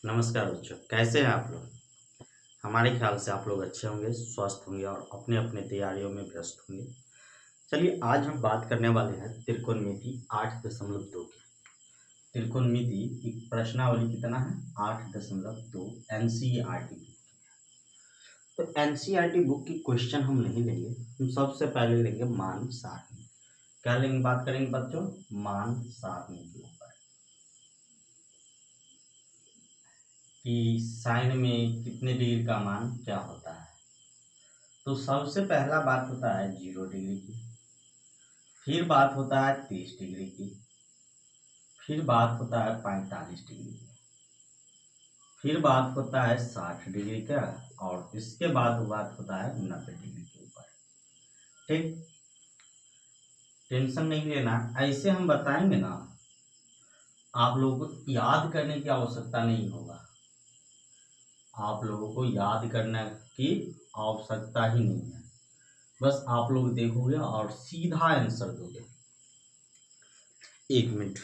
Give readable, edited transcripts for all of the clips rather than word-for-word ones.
नमस्कार बच्चों, कैसे हैं आप लोग। हमारे ख्याल से आप लोग अच्छे होंगे, स्वस्थ होंगे और अपने अपने तैयारियों में व्यस्त होंगे। चलिए आज हम बात करने वाले हैं त्रिकोणमिति 8.2 की। त्रिकोणमिति की प्रश्नावली कितना है 8.2 एनसीईआरटी की। तो एनसीईआरटी बुक की क्वेश्चन हम नहीं लेंगे, हम सबसे पहले लेंगे मान सारणी। क्या लेंगे, बात करेंगे बच्चों मान सारणी के ऊपर कि साइन में कितने डिग्री का मान क्या होता है। तो सबसे पहला बात होता है 0 डिग्री की, फिर बात होता है 30 डिग्री की, फिर बात होता है 45 डिग्री की, फिर बात होता है 60 डिग्री का और इसके बाद बात होता है 90 डिग्री के ऊपर। ठीक, टेंशन नहीं लेना, ऐसे हम बताएंगे ना, आप लोगों को याद करने की आवश्यकता नहीं होगा। आप लोगों को याद करने की आवश्यकता ही नहीं है, बस आप लोग देखोगे और सीधा आंसर दोगे। एक मिनट,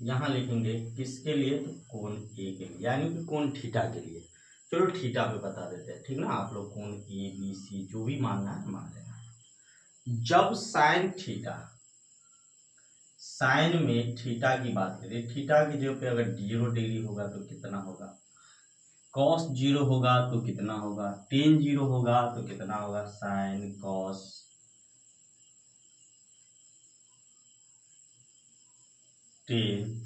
यहाँ लिखेंगे किसके लिए, तो कोण ए के लिए, यानी कि कोण थीटा के लिए। चलो थीटा पे बता देते हैं, ठीक ना। आप लोग कोण ए बी सी जो भी मानना है मान लेना। जब साइन थीटा, साइन में थीटा की बात करें, थीटा की जगह पे अगर 0 डिग्री होगा तो कितना होगा, कॉस 0 होगा तो कितना होगा, टेन 0 होगा तो कितना होगा, sine cos tan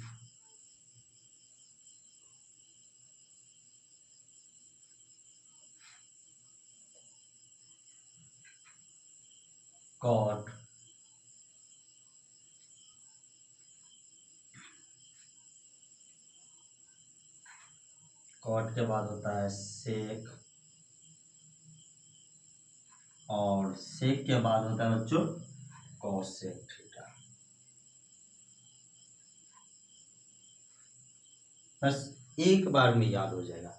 cot cot के बाद होता है सेक और सेक के बाद होता है बच्चों कॉसेक थीटा। बस एक बार में याद हो जाएगा।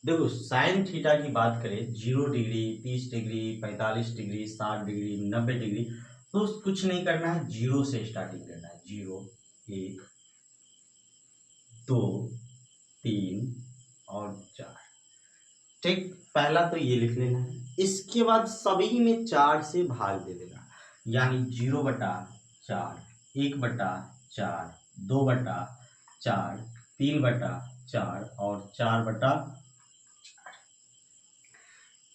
देखो साइन थीटा की बात करें 0 degree 30 degree 45 degree 60 degree 90 degree, तो कुछ नहीं करना है, 0 से स्टार्टिंग करना है। 0 1 2 3 और 4। ठीक, पहला तो ये लिख लेना है। इसके बाद सभी में 4 से भाग दे देना, यानी 0/4, 1/4, 2/4, 3/4 और 4/4।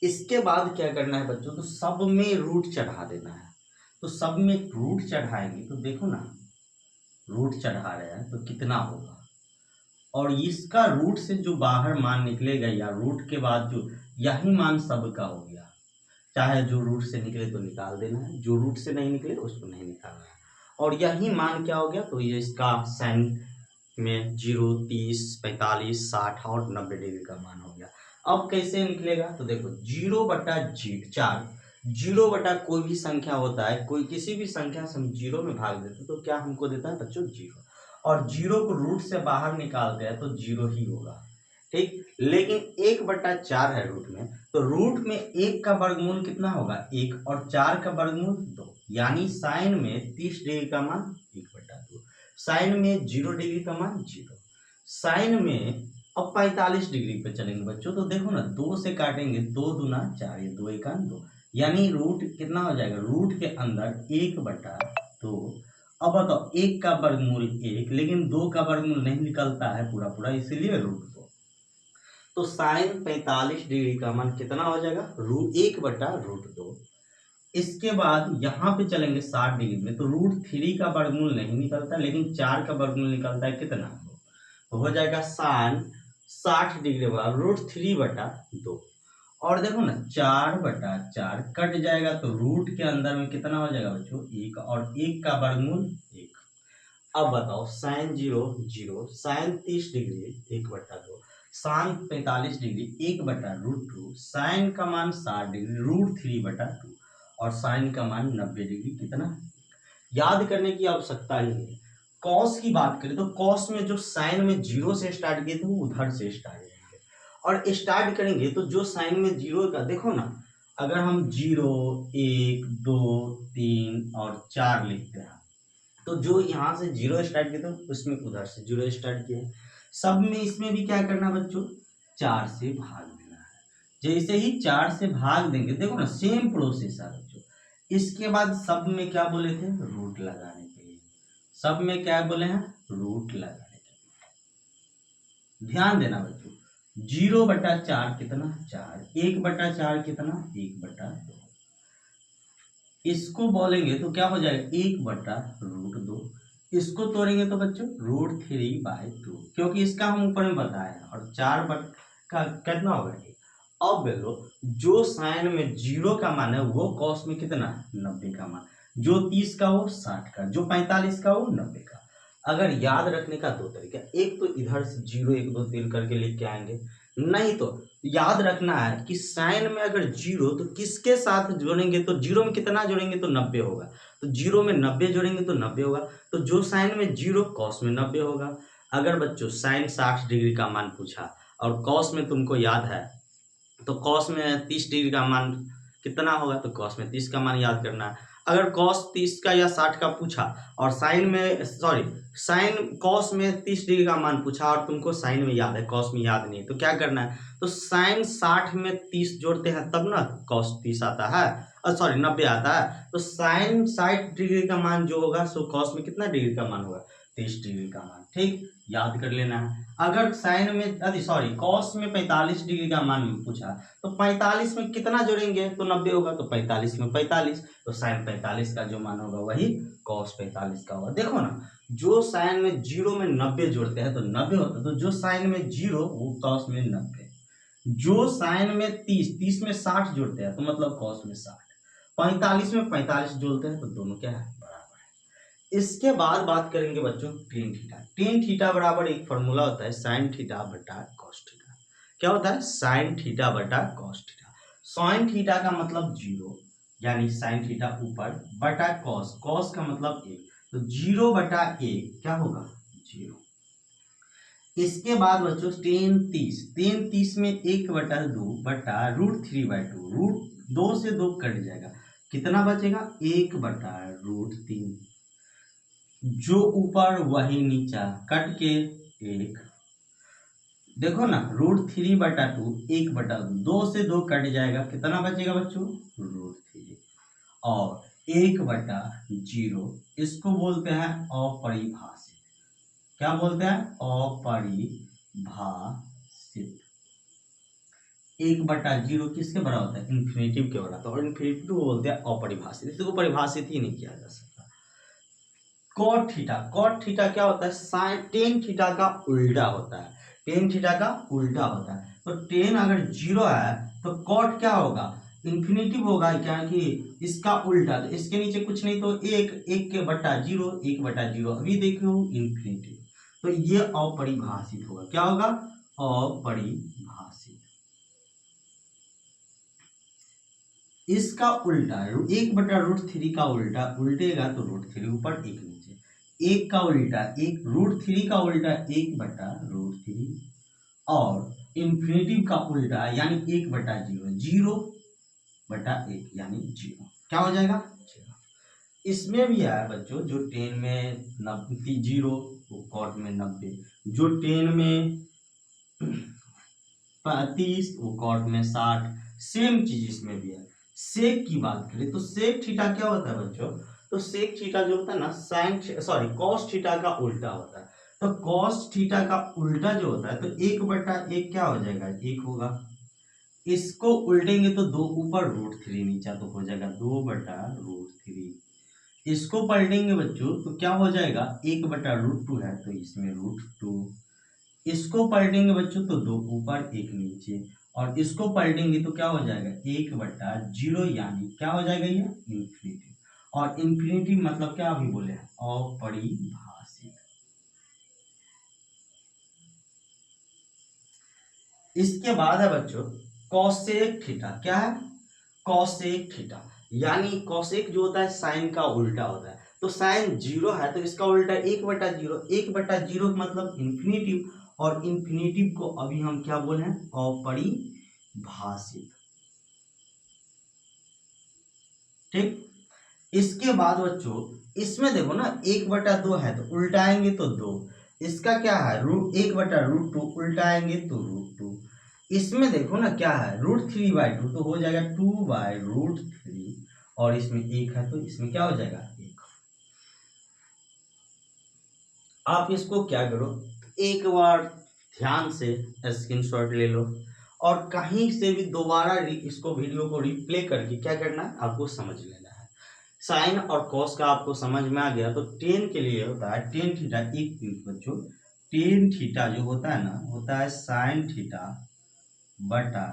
इसके बाद क्या करना है बच्चों, तो सब में रूट चढ़ा देना है। तो सब में रूट चढ़ाएंगे तो देखो ना, रूट चढ़ा रहे हैं तो कितना होगा, और इसका रूट से जो बाहर मान निकलेगा या रूट के बाद जो, यही मान सबका हो गया। चाहे जो रूट से निकले तो निकाल देना है, जो रूट से नहीं निकले उसको नहीं निकालना है। और यही मान क्या हो गया, तो ये इसका साइन में 0 30 45 60 और 90 डिग्री का मान हो गया। अब कैसे निकलेगा, तो देखो 0/4, 0 कोई भी संख्या होता है, कोई किसी भी संख्या से हम 0 में भाग देते तो क्या हमको देता है बच्चों 0, और 0 को रूट से बाहर निकालते हैं तो 0 ही होगा। ठीक, लेकिन 1/4 है रूट में, तो रूट में 1 का वर्गमूल कितना होगा 1 और 4 का वर्गमूल 2, यानी साइन में 30 डिग्री का मान 1/2, साइन में 0 डिग्री का मान 0, साइन में अब 45 डिग्री पे चलेंगे बच्चों, तो देखो ना 2 से काटेंगे, 2 दूना 4, ये 2 1 2, यानी रूट कितना हो जाएगा, रूट के अंदर 1/2। अब बताओ 1 का वर्गमूल 1, लेकिन 2 का वर्गमूल नहीं निकलता है पूरा पूरा, इसीलिए रूट 2। तो साइन 45 डिग्री का मान कितना हो जाएगा, 1/√2। इसके बाद यहाँ पे चलेंगे 60 डिग्री में, तो √3 का वर्गमूल नहीं निकलता, लेकिन 4 का वर्गमूल निकलता है कितना, तो हो जाएगा साइन 60 डिग्री बाद √3/2। और देखो ना 4/4 कट जाएगा तो रूट के अंदर में कितना हो जाएगा बच्चों, 1, और 1 का वर्गमूल 1। अब बताओ sine 0 0, sine 30 degree 1/2, sine 45 degree 1/√2, sine का मान 60 डिग्री √3/2 और साइन का मान 90 डिग्री कितना। याद करने की आवश्यकता ही नहीं। कॉस की बात करें तो कॉस में जो साइन में 0 से स्टार्ट किए थे वो उधर से स्टार्ट करेंगे, और स्टार्ट करेंगे तो जो साइन में 0 का देखो ना, अगर हम 0 1 2 3 और 4 लिखते हैं तो जो यहाँ से 0 स्टार्ट किया था उसमें उधर से 0 स्टार्ट किया है। सब में इसमें भी क्या करना बच्चों, 4 से भाग देना है। जैसे ही 4 से भाग देंगे देखो ना सेम प्रोसेस है बच्चों। इसके बाद सब में क्या बोले थे, रूट लगाने के लिए। सब में क्या बोले हैं, रूट लगाने के लिए। ध्यान देना बच्चों, 0/4 कितना 4, 1/4 कितना 1/2, इसको बोलेंगे तो क्या हो जाएगा 1/√2। इसको तोड़ेंगे तो बच्चों √3/2, क्योंकि इसका हम ऊपर में बताया है। और 4 का कितना होगा, अब बोलो जो साइन में 0 का मान है वो कॉस में कितना 90 का मान, जो 30 का वो 60 का, जो 45 का वो 90 का। अगर याद रखने का दो तरीका, एक तो इधर से 0 1 2 3 करके लिख के आएंगे, नहीं तो याद रखना है कि साइन में अगर 0 तो किसके साथ जोड़ेंगे, तो 0 में कितना जोड़ेंगे तो 90 होगा, तो 0 में 90 जोड़ेंगे तो 90 होगा। तो जो साइन में 0 कॉस में 90 होगा। अगर बच्चों साइन 60 डिग्री का मान पूछा और कॉस में तुमको याद है तो कॉस में 30 डिग्री का मान कितना होगा, तो कॉस में 30 का मान याद करना है। अगर कॉस 30 का या 60 का पूछा और साइन में साइन कॉस में 30 डिग्री का मान पूछा और तुमको साइन में याद है कॉस में याद नहीं, तो क्या करना है, तो साइन 60 में 30 जोड़ते हैं तब ना कॉस 30 आता है, 90 आता है। तो साइन 60 डिग्री का मान जो होगा सो कॉस में कितना डिग्री का मान होगा, 30 डिग्री का मान। ठीक, याद कर लेना है। अगर साइन में कॉस में 45 डिग्री का मान पूछा तो 45 में कितना जोड़ेंगे तो 90 होगा, तो 45 में 45, तो साइन 45 का जो मान होगा वही कॉस 45 का होगा। देखो ना, जो साइन में 0 में 90 जोड़ते हैं तो 90 होता है, तो जो साइन में 0 वो कॉस में 90, जो साइन में 30 में 60 जोड़ते हैं तो मतलब कॉस में 60, 45 में 45 जोड़ते हैं तो दोनों क्या है, बराबर है। इसके बाद बात करेंगे बच्चों टेन थीटा। टेन थीटा बराबर एक फॉर्मूला होता है साइन थीटा बटा कॉस थीटा। क्या होता है, साइन थीटा बटा कॉस थीटा। साइन थीटा का मतलब 0 यानी साइन थीटा ऊपर, बटा कॉस, कॉस का मतलब 1, तो 0/1 क्या होगा 0। इसके बाद बच्चों टेन 30 में 1/2 बटा √3/2, रूट 2 से 2 कट जाएगा, कितना बचेगा 1/√3, जो ऊपर वही नीचा, कट के 1। देखो ना √3/2 1/2, 2 से 2 कट जाएगा, कितना बचेगा बच्चों √3, और 1/0 इसको बोलते हैं अपरिभाषित। क्या बोलते हैं, अपरिभाषित। 1/0 किसके बराबर होता है, इन्फिनेटिव के बराबर, और इन्फिनेटिव बोलते हैं अपरिभाषित, इसको परिभाषित ही नहीं किया जा सकता। कॉट थीटा, कॉट थीटा क्या होता है, साइन टेन थीटा का उल्टा होता है, टेन थीटा का उल्टा होता है। तो टेन अगर 0 है तो कॉट क्या होगा, इन्फिनेटिव होगा, क्या कि इसका उल्टा, तो इसके नीचे कुछ नहीं तो 1/0, 1/0, अभी देखो इन्फिनेटिव, तो ये अपरिभाषित होगा। क्या होगा, अपरिभाषित। इसका उल्टा 1/√3 का उल्टा, उल्टेगा तो √3 ऊपर 1 नीचे, 1 का उल्टा 1, √3 का उल्टा 1/√3, और इन्फिनेटिव का उल्टा यानी 1/0, 0/1 यानी 0, क्या हो जाएगा 0। इसमें भी है बच्चों, जो 10 में 0 वो कॉट में 90, जो 10 में 30 वो कॉट में 60, सेम चीज इसमें भी है। सेक की बात करें तो सेक थीटा क्या होता है बच्चों, तो सेक थीटा जो होता है ना कॉस थीटा का उल्टा होता है। तो कॉस थीटा का उल्टा जो होता है तो 1/1 क्या हो जाएगा 1 होगा, इसको उल्टेंगे तो 2 ऊपर √3 नीचा, तो हो जाएगा 2/√3। इसको पलटेंगे बच्चों तो क्या हो जाएगा 1/√2 है तो इसमें √2, इसको पलटेंगे बच्चों तो 2 ऊपर 1 नीचे, और इसको पलटेंगे तो क्या हो जाएगा 1/0, यानी क्या हो जाएगा ये इन्फिनिटी। और इन्फिनिटी मतलब क्या अभी बोले हैं, अपरिभाषित। इसके बाद है बच्चों कॉसेक थीटा। क्या है कॉसेक थीटा, यानी कॉसेक जो होता है साइन का उल्टा होता है। तो साइन 0 है तो इसका उल्टा 1/0। 1/0 मतलब इन्फिनिटिव, और इन्फिनिटिव को अभी हम क्या बोले हैं अपरिभाषित। ठीक। इसके बाद बच्चों इसमें देखो ना 1/2 है तो उल्टाएंगे तो 2। इसका क्या है √1/√2, उल्टाएंगे तो √2। इसमें देखो ना क्या है √3/2 तो हो जाएगा 2/√3, और इसमें 1 है तो इसमें क्या हो जाएगा 1। आप इसको क्या करो, एक बार ध्यान से स्क्रीनशॉट ले लो, और कहीं से भी दोबारा इसको वीडियो को रिप्ले करके क्या करना है आपको समझ लेना है। साइन और कॉस का आपको समझ में आ गया तो टेन के लिए होता है टेन थीटा। एक मिनट बच्चों, टेन थीटा जो होता है ना होता है साइन थीटा बटा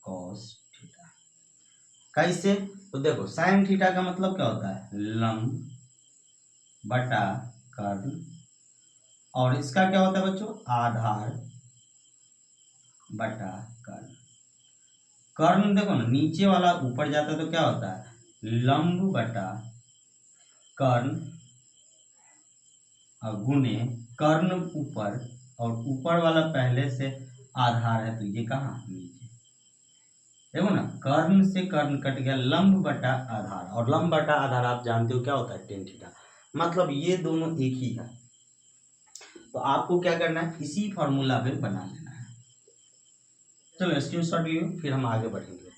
कॉस थीटा। कैसे, तो देखो साइन थीटा का मतलब क्या होता है लंब बटा कर्ण, और इसका क्या होता है बच्चों आधार बटा कर्ण। कर्ण देखो ना नीचे वाला ऊपर जाता है तो क्या होता है लंब बटा कर्ण और गुने कर्ण ऊपर, और ऊपर वाला पहले से आधार है तो ये कहाँ नीचे। देखो ना कर्ण से कर्ण कट गया, लंब बटा आधार, और लंब बटा आधार आप जानते हो क्या होता है टेन थीटा, मतलब ये दोनों एक ही है। तो आपको क्या करना है इसी फॉर्मूला पे बना लेना है। चलो स्क्रीनशॉट लियो फिर हम आगे बढ़ेंगे बच्चों।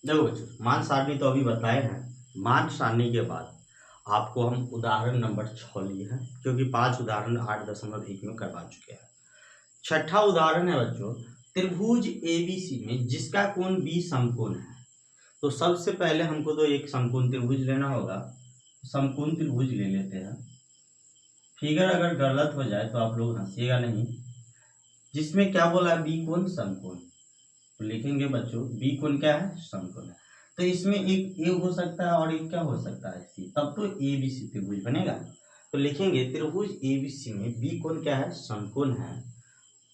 देखो बच्चों मान सारणी तो अभी बताए हैं। मान सारणी के बाद आपको हम उदाहरण नंबर 6 लिए हैं, क्योंकि 5 उदाहरण 8.1 में करवा चुके हैं। छठा उदाहरण है बच्चों त्रिभुज एबीसी में जिसका कोण बी समकोण है। तो सबसे पहले हमको तो एक समकोण त्रिभुज लेना होगा। समकोण त्रिभुज ले लेते हैं। फिगर अगर गलत हो जाए तो आप लोग हंसिएगा नहीं। जिसमें क्या बोला है बी कोण समकोण, तो लिखेंगे बच्चों बी कोण क्या है समकोण है। तो इसमें एक ए हो सकता है और एक क्या हो सकता है सी, तब तो ए बी सी त्रिभुज बनेगा। तो लिखेंगे त्रिभुज ए बी सी में बी कोण क्या है समकोण है,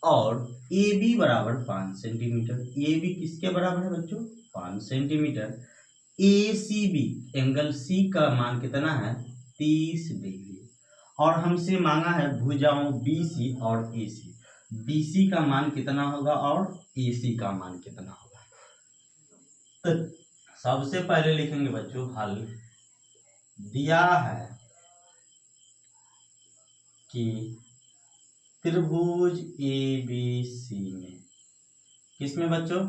और ए बी बराबर 5 सेंटीमीटर। ए बी किसके बराबर है बच्चों 5 सेंटीमीटर। ए सी बी एंगल सी का मान कितना है 30 डिग्री, और हमसे मांगा है भुजाओं बी सी और ए सी। बी सी का मान कितना होगा और ए सी का मान कितना होगा। तो सबसे पहले लिखेंगे बच्चों हल। दिया है कि त्रिभुज ए बी सी में, किसमें बच्चों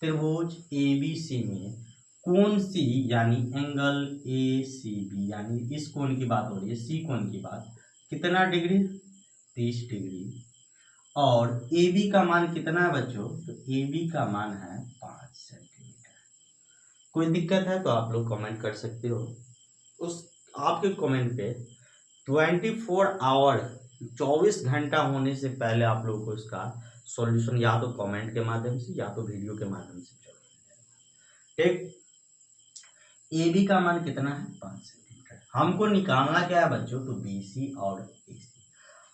त्रिभुज ए बी सी में कोण सी यानी एंगल ए सी बी, यानी इस कोण की बात हो रही है सी कोण की बात, कितना डिग्री 30 डिग्री। और ए बी का मान कितना है बच्चों, तो ए बी का मान है 5 सेंटीमीटर। कोई दिक्कत है तो आप लोग कमेंट कर सकते हो। उस आपके कमेंट पे 24 आवर 24 घंटा होने से पहले आप लोगों को इसका सॉल्यूशन या तो कमेंट के माध्यम से या तो वीडियो के माध्यम से जरूर मिलेगा। ठीक। ए बी का मान कितना है 5 सेंटीमीटर। हमको निकालना क्या है बच्चों, तो बी सी और ए सी।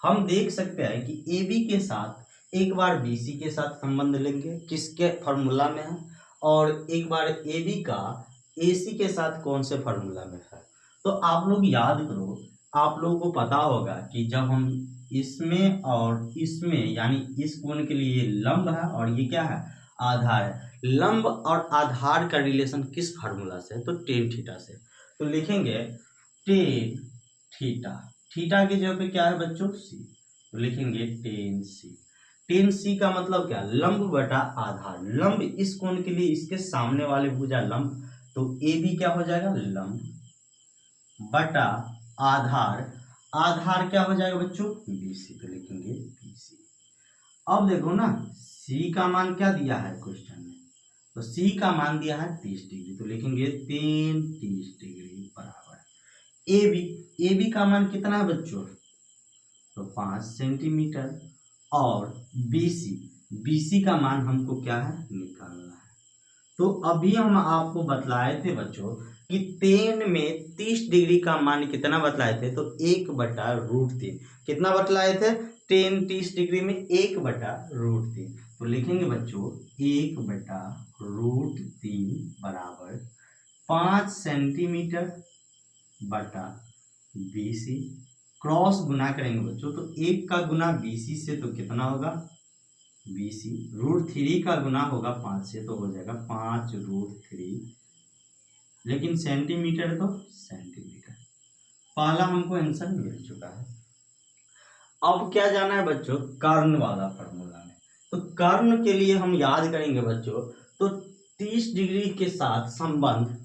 हम देख सकते हैं कि ए बी के साथ एक बार बी सी के साथ संबंध लेंगे किसके फॉर्मूला में है, और एक बार ए बी का ए सी के साथ कौन से फॉर्मूला में है, तो आप लोग याद करो, आप लोगों को पता होगा कि जब हम इसमें और इसमें यानी इस कोण के लिए लंब है और ये क्या है, आधार है। लंब और आधार का रिलेशन किस फार्मूला से है, तो टेन थीटा से। तो लिखेंगे टेन थीटा, थीटा की जगह पे क्या है बच्चों, सी, तो लिखेंगे टेन सी। टेन सी का मतलब क्या, लंब बटा आधार। लंब इस कोण के लिए इसके सामने वाले भुजा लंब, तो ए भी क्या हो जाएगा, लंब बटा आधार, आधार क्या हो जाएगा बच्चों, बीसी, तो लिखेंगे बीसी। अब देखो ना, सी का मान क्या दिया है क्वेश्चन में, तो सी का मान दिया है 30 डिग्री, तो लिखेंगे 30 डिग्री बराबर ए बी। ए बी का मान कितना है बच्चों, तो 5 सेंटीमीटर। और बीसी, बीसी का मान हमको क्या है, निकालना है। तो अभी हम आपको बतलाए थे बच्चों कि टेन में 30 डिग्री का मान कितना बतलाए थे, तो 1/√3। कितना बतलाए थे, टेन 30 डिग्री में 1/√3। तो लिखेंगे बच्चों 1/√3 बराबर 5 सेंटीमीटर बटा बीसी। क्रॉस गुना करेंगे बच्चों, तो 1 का गुना बीसी से तो कितना होगा, बीसी। √3 का गुना होगा 5 से, तो हो जाएगा 5√3, लेकिन सेंटीमीटर तो सेंटीमीटर। पहला हमको आंसर मिल चुका है। अब क्या जाना है बच्चों, कर्ण वाला फॉर्मूला में। तो कर्ण के लिए हम याद करेंगे बच्चों, तो 30 डिग्री के साथ संबंध,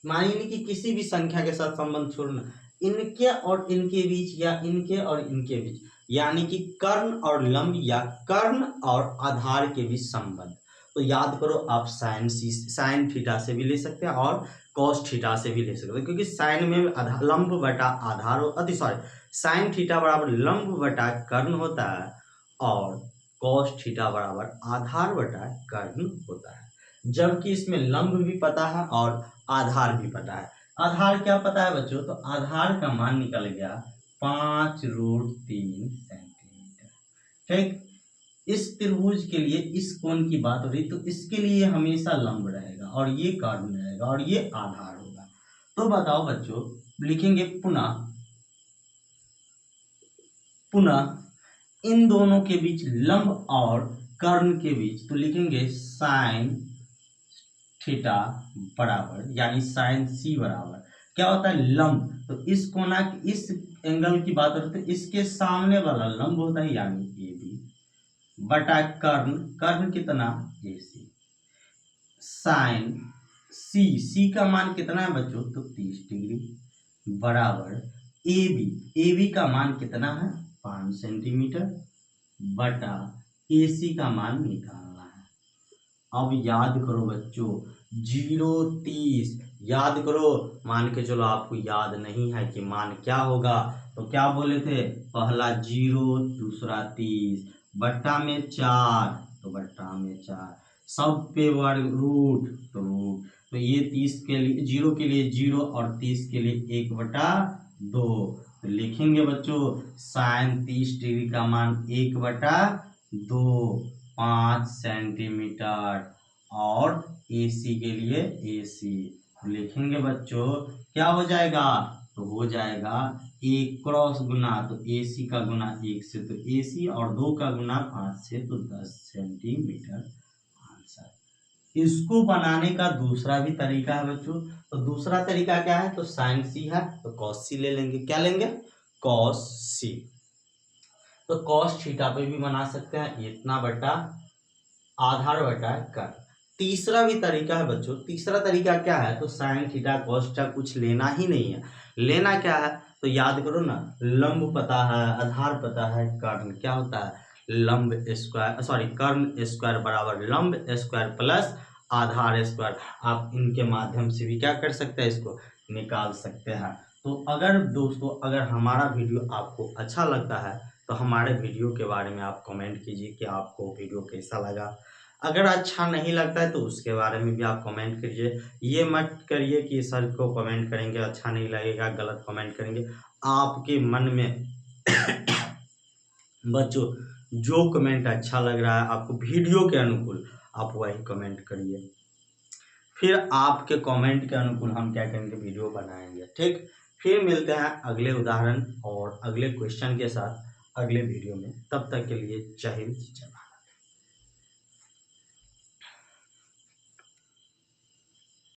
मानिए कि किसी भी संख्या के साथ संबंध छोड़ना, इनके और इनके बीच या इनके और इनके बीच, यानी कि कर्ण और लंब या कर्ण और आधार के बीच संबंध। तो याद करो, आप साइन थीटा से भी ले सकते हैं और कॉस थीटा से भी ले सकते हैं, क्योंकि साइन में लंब बटा आधार साइन थीटा बराबर लंब बटा कर्ण होता है और कॉस थीटा बराबर आधार बटा कर्ण होता है। जबकि इसमें लंब भी पता है और आधार भी पता है। आधार क्या पता है बच्चों, तो आधार का मान निकल गया 5√3 सेंटीमीटर। ठीक, इस त्रिभुज के लिए इस कोण की बात हो रही, तो इसके लिए हमेशा लंब रहेगा और ये कर्ण रहेगा और ये आधार होगा। तो बताओ बच्चों, लिखेंगे पुनः इन दोनों के बीच लंब और कर्ण के बीच, तो लिखेंगे साइन थीटा बराबर, यानी साइन सी बराबर क्या होता है, लंब। तो इस कोना की, इस एंगल की बात करते हैं, इसके सामने वाला लंब होता है, यानी ए बी बटा कर्ण, कर्ण कितना, ए सी। साइन सी, सी का मान कितना है बच्चों, तो 30 डिग्री बराबर ए बी, ए बी का मान कितना है, 5 सेंटीमीटर बटा ए सी का मान निकालना है। अब याद करो बच्चों, 0 30 याद करो, मान के चलो आपको याद नहीं है कि मान क्या होगा, तो क्या बोले थे, पहला 0, दूसरा 30, बट्टा में 4, तो बट्टा में 4, सब पे वर्ग रूट, तो रूट। तो ये 30 के लिए 0 के लिए 0 और 30 के लिए 1/2। तो लिखेंगे बच्चों साइन 30 डिग्री का मान 1/2, 5 सेंटीमीटर, और AC के लिए AC लिखेंगे बच्चों, क्या हो जाएगा, तो हो जाएगा 1 क्रॉस गुना, तो AC का गुना 1 से तो AC, और 2 का गुना 5 से तो 10 सेंटीमीटर आंसर। इसको बनाने का दूसरा भी तरीका है बच्चों, तो दूसरा तरीका क्या है, तो साइन सी है तो कॉस सी ले लेंगे, क्या लेंगे, कॉस सी। तो कॉस थीटा पे भी बना सकते हैं, इतना बटा आधार बटा कर्ण। तीसरा भी तरीका है बच्चों, तीसरा तरीका क्या है, तो साइन थीटा कॉस थीटा कुछ लेना ही नहीं है। लेना क्या है, तो याद करो ना, लंब पता है, आधार पता है, कर्ण क्या होता है, लंब स्क्वायर, सॉरी कर्ण स्क्वायर बराबर लंब स्क्वायर प्लस आधार स्क्वायर। आप इनके माध्यम से भी क्या कर सकते हैं, इसको निकाल सकते हैं। तो अगर दोस्तों, अगर हमारा वीडियो आपको अच्छा लगता है तो हमारे वीडियो के बारे में आप कमेंट कीजिए कि आपको वीडियो कैसा लगा। अगर अच्छा नहीं लगता है तो उसके बारे में भी आप कमेंट कीजिए। ये मत करिए कि सर को कमेंट करेंगे अच्छा नहीं लगेगा, गलत कमेंट करेंगे। आपके मन में बच्चों जो कमेंट अच्छा लग रहा है आपको वीडियो के अनुकूल, आप वही कमेंट करिए। फिर आपके कमेंट के अनुकूल हम क्या करेंगे, वीडियो बनाएंगे। ठीक, फिर मिलते हैं अगले उदाहरण और अगले क्वेश्चन के साथ अगले वीडियो में। तब तक के लिए जय हिंद जय भारत।